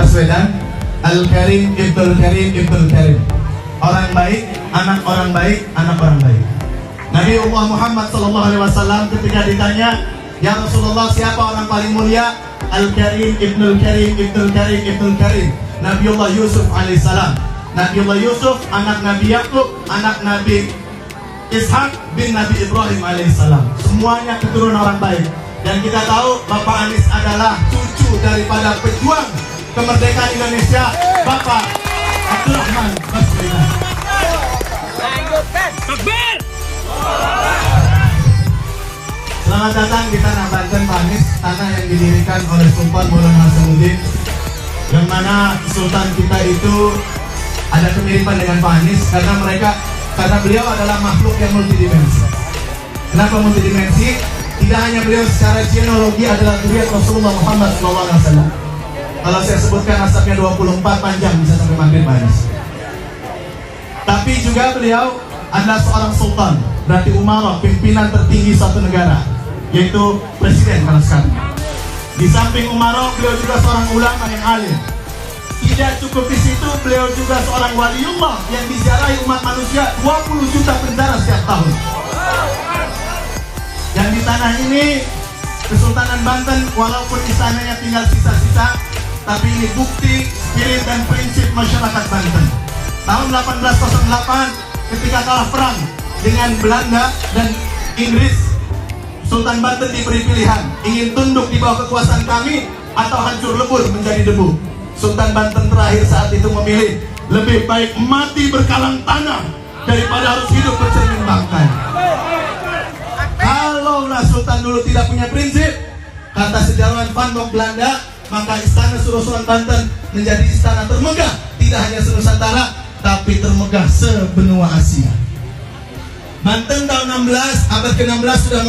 Baswedan, Al-Karim Ibnul Karim Ibnul Karim. Orang baik, anak orang baik, anak orang baik. Nabi Muhammad SAW ketika ditanya, ya Rasulullah, siapa orang paling mulia? Al-Karim Ibnul Karim Ibnul Karim Ibnul Karim. Nabiullah Yusuf alaihissalam. Nabiullah Yusuf anak Nabi Yakub, anak Nabi Ishak bin Nabi Ibrahim alaihissalam. Semuanya keturunan orang baik. Dan kita tahu Bapak Anies adalah cucu daripada pejuang kemerdekaan Indonesia, Bapak Abdurrahman Baswedan. Takbir! Selamat datang di tanah Banten, Pak Anies, tanah yang didirikan oleh Sultan Maulana Hasanuddin, yang mana Sultan kita itu ada kemiripan dengan Pak Anies karena beliau adalah makhluk yang multidimensi. Kenapa multidimensi? Tidak hanya beliau secara genealogi adalah zuriat Rasulullah Muhammad SAW. Kalau saya sebutkan asapnya 24 panjang bisa sampai maghrib, Pak Anies. Tapi juga beliau adalah seorang sultan, berarti umarah, pimpinan tertinggi suatu negara, yaitu presiden kalau sekarang. Di samping umarah, beliau juga seorang ulama yang alim. Tidak cukup di situ, beliau juga seorang waliullah yang diziarahi umat manusia 20 juta penjara setiap tahun. Dan di tanah ini, Kesultanan Banten, walaupun istananya tinggal sisa-sisa, tapi ini bukti, spirit dan prinsip masyarakat Banten. Tahun 1808, ketika kalah perang dengan Belanda dan Inggris, Sultan Banten diberi pilihan, ingin tunduk di bawah kekuasaan kami atau hancur lebur menjadi debu. Sultan Banten terakhir saat itu memilih, lebih baik mati berkalang tanah daripada harus hidup bercermin bangkai. Kalaulah Sultan dulu tidak punya prinsip, kata sejarawan Van Gogh Belanda, maka istana Surosoan Banten menjadi istana termegah, tidak hanya se-Nusantara, tapi termegah sebenua Asia. Banten tahun 16, abad ke-16 sudah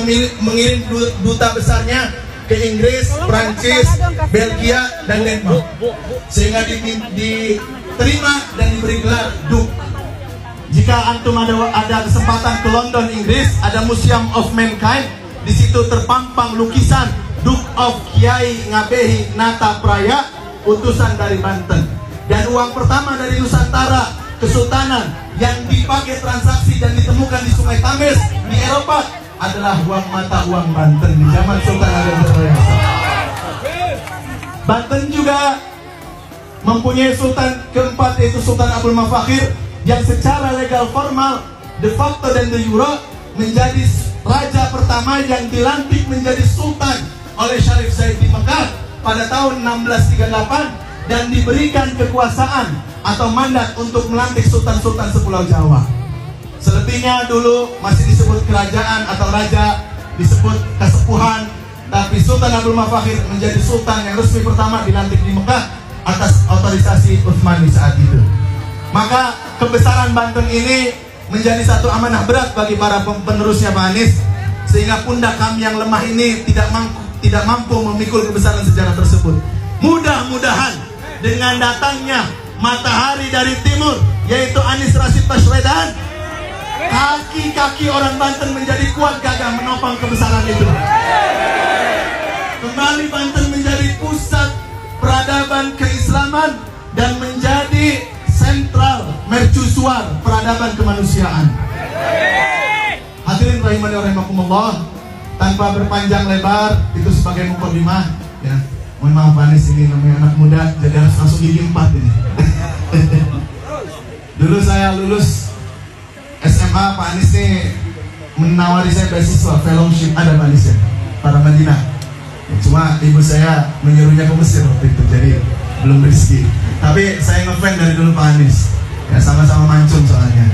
mengirim duta besarnya ke Inggris, Prancis, Belgia, dan Denmark, sehingga diterima dan diberi gelar Duke. Jika antum ada kesempatan ke London, Inggris, ada Museum of Mankind. Di situ terpampang lukisan Duke of Kiai Ngabehi Nata Praya, utusan dari Banten. Dan uang pertama dari Nusantara, Kesultanan, yang dipakai transaksi dan ditemukan di Sungai Tames di Eropa adalah uang mata uang Banten di zaman Sultan Agung. Banten juga mempunyai sultan keempat, yaitu Sultan Abdul Mafakhir, yang secara legal formal, de facto dan de jure menjadi raja pertama yang dilantik menjadi sultan oleh Syarif Zaid di Mekah pada tahun 1638 dan diberikan kekuasaan atau mandat untuk melantik sultan-sultan sepulau Jawa. Selebihnya dulu masih disebut kerajaan atau raja, disebut kesepuhan, tapi Sultan Abdul Mafakhir menjadi sultan yang resmi pertama dilantik di Mekah atas otorisasi Utsmani saat itu. Maka kebesaran Banten ini menjadi satu amanah berat bagi para penerusnya Pak Anies, sehingga pundak kami yang lemah ini tidak mampu memikul kebesaran sejarah tersebut. Mudah-mudahan dengan datangnya matahari dari timur, yaitu Anies Rashid Baswedan, kaki-kaki orang Banten menjadi kuat gagah menopang kebesaran itu. Kembali Banten menjadi pusat peradaban keislaman dan menjadi sentral mercusuar peradaban kemanusiaan. Hadirin rahimani wa rahimakumullah, tanpa berpanjang lebar, itu sebagai mukadimah ya. Mohon maaf Pak Anies, ini namanya anak muda jadi harus langsung gigi 4 ini. Dulu saya lulus SMA, Pak Anies nih menawari saya beasiswa fellowship, ada Pak Anies ya, para Madinah. Cuma ibu saya menyuruhnya ke Mesir waktu itu, jadi belum rezeki. Tapi saya ngefans dari dulu Pak Anies. Ya sama-sama mancung soalnya.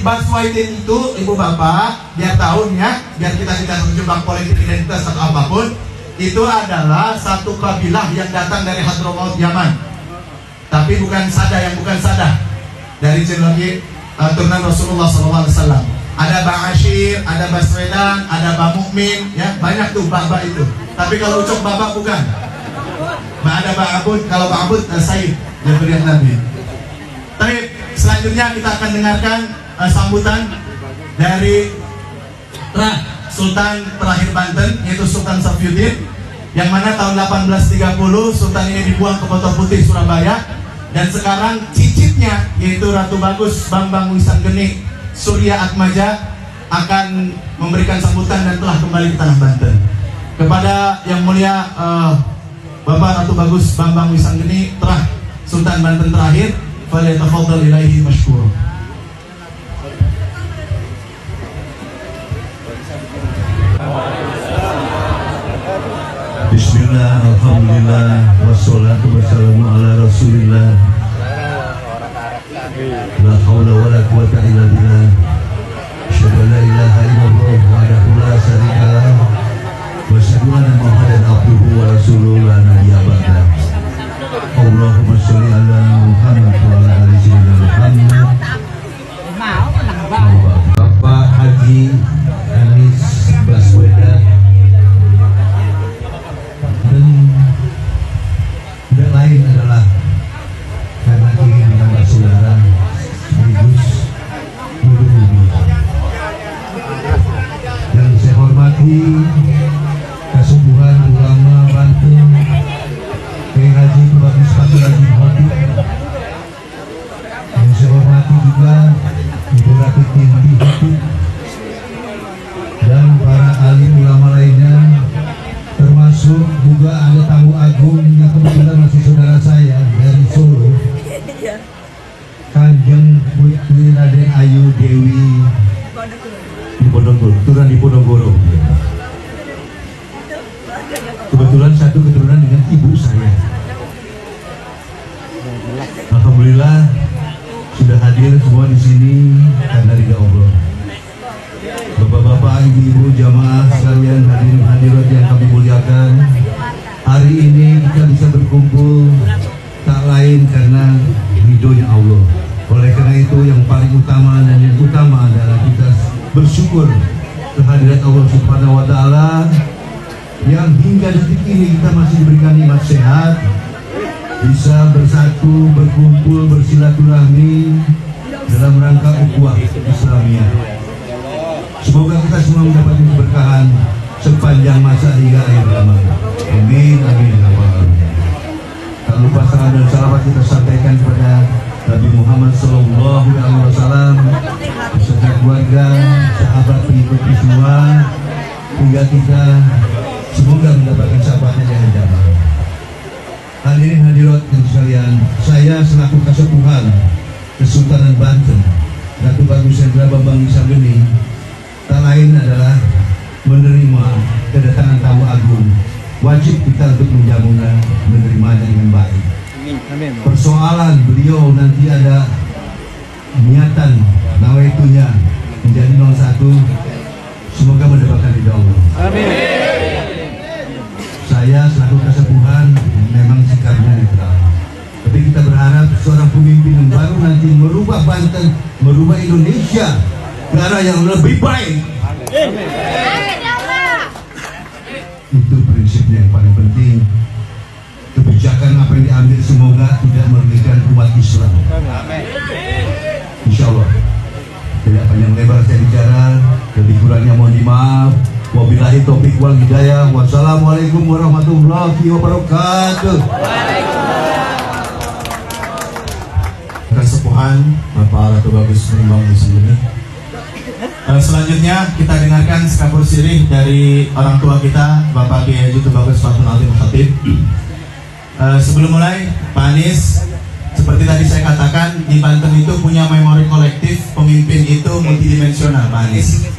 Baswedan itu ibu bapak, biar tahu ya, biar kita tidak terjebak politik identitas atau apapun, itu adalah satu kabilah yang datang dari Hadramaut Yaman. Tapi bukan Sadah, yang bukan Sadah, dari genealogi turunan Rasulullah SAW. Ada Ba'asyir, ada Baswedan, ada Ba'Mu'min, ya banyak tuh baba itu. Tapi kalau ucok baba bukan. Ada Ba'abud, kalau Ba'abud Said yang beriak Nabi. Tapi selanjutnya kita akan dengarkan sambutan dari Sultan terakhir Banten, yaitu Sultan Safiyuddin, yang mana tahun 1830 Sultan ini dibuang ke Kota Putih, Surabaya. Dan sekarang cicitnya, yaitu Ratu Bagus Bambang Wisanggeni Surya Atmaja, akan memberikan sambutan dan telah kembali ke tanah Banten. Kepada yang mulia Bapak Ratu Bagus Bambang Wisanggeni, telah Sultan Banten terakhir, falyatafaddal ilaihi masykur. Bismillah, alhamdulillah, wassalatu wassalamu ala rasulillah. La hawla wa la quwata illa billah. Asyhadu an la ilaha illallah wahdahu la syarika lah. Wa asyhadu anna Muhammadan abduhu wa rasuluhu la nabiyya ba'dah. Allahumma sholli ala Muhammad wa ala ali sayyidina Muhammad. Bapak Haji Anies Baswedan, dan tidak lain adalah karena ingin menambah saudara sekaligus bumi. Yang saya hormati Kasumbuhan Ulama Banten, Kiai Haji Bagus Fatih Haji Khotib. Yang saya hormati juga Ibu Ratu Tinti Khotib dan para alim ulama lainnya, termasuk juga ada tamu agung yang kebetulan masih saudara saya dari Solo, Kanjeng Putri Raden Ayu Dewi Diponegoro, keturunan Diponegoro. Kebetulan satu keturunan dengan ibu saya. Alhamdulillah sudah hadir semua di sini karena ridha Allah. Bapak-bapak, ibu-ibu, jamaah sekalian, hadirin hadirat yang kami muliakan, hari ini kita bisa berkumpul tak lain karena ridhonya Allah. Oleh karena itu yang paling utama dan yang utama adalah kita bersyukur kehadirat Allah Subhanahu wa Ta'ala yang hingga detik ini kita masih diberikan nikmat sehat, bisa bersatu, berkumpul, bersilaturahmi dalam rangka ukhuwah Islamiyah. Semoga kita semua mendapatkan keberkahan sepanjang masa hingga akhir zaman. Amin, amin. Tak lupa salam dan salawat kita sampaikan kepada Nabi Muhammad SAW, beserta keluarga, sahabat, pengikut semua, hingga kita semoga mendapatkan syafaatnya yang jamaah. Hadirin hadirat yang sekalian, saya selaku Kasepuhan Kesultanan Banten, Ratu Bagus Bambang Wisanggeni, tak lain adalah menerima kedatangan tamu agung. Wajib kita untuk menjamunya, menerimanya dengan baik. Persoalan beliau nanti ada niatan nawaitunya menjadi 01, semoga mendapatkan ridha Allah. Amin. Saya selaku Kasepuhan memang sikapnya netral, tapi kita berharap seorang pemimpin yang baru nanti merubah Banten, merubah Indonesia ke arah yang lebih baik. Amin. Itu prinsipnya yang paling penting. Kebijakan apa yang diambil semoga tidak merugikan umat Islam. Amin. Insya Allah. Tidak panjang lebar saya bicara, lebih kurangnya mohon dimaaf. Wabillahi taufiq wal hidayah. Wassalamualaikum warahmatullahi wabarakatuh. Kasepuhan Bapak Ratu Bagus Bambang Wisanggeni. Selanjutnya kita dengarkan sekapur sirih dari orang tua kita, Bapak Kiai Haji Bagus Fatih Haji Khotib. Sebelum mulai, Pak Anies, seperti tadi saya katakan, di Banten itu punya memori kolektif, pemimpin itu multidimensional, Pak Anies.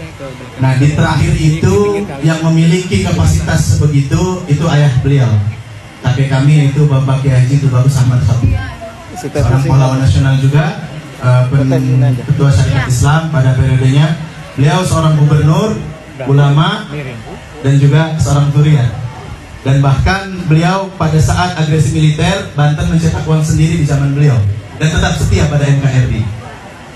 Nah, di terakhir itu yang memiliki kapasitas sebegitu itu ayah beliau, kakek kami, itu Bapak Kiai Haji Bagus Ahmad Khotib, seorang pahlawan nasional juga, ketua syarikat Islam pada periodenya. Beliau seorang gubernur, ulama, dan juga seorang durian. Dan bahkan beliau pada saat agresi militer, Banten mencetak uang sendiri di zaman beliau, dan tetap setia pada NKRI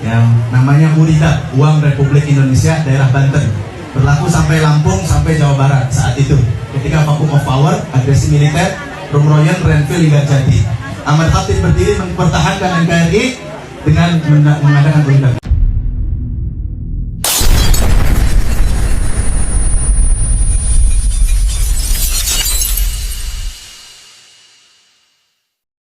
yang namanya URIDA, Uang Republik Indonesia Daerah Banten, berlaku sampai Lampung, sampai Jawa Barat saat itu. Ketika vacuum of power, agresi militer, Rumroyen, Renville hingga jadi, Ahmad Khotib berdiri mempertahankan NKRI dengan mengadakan URIDA.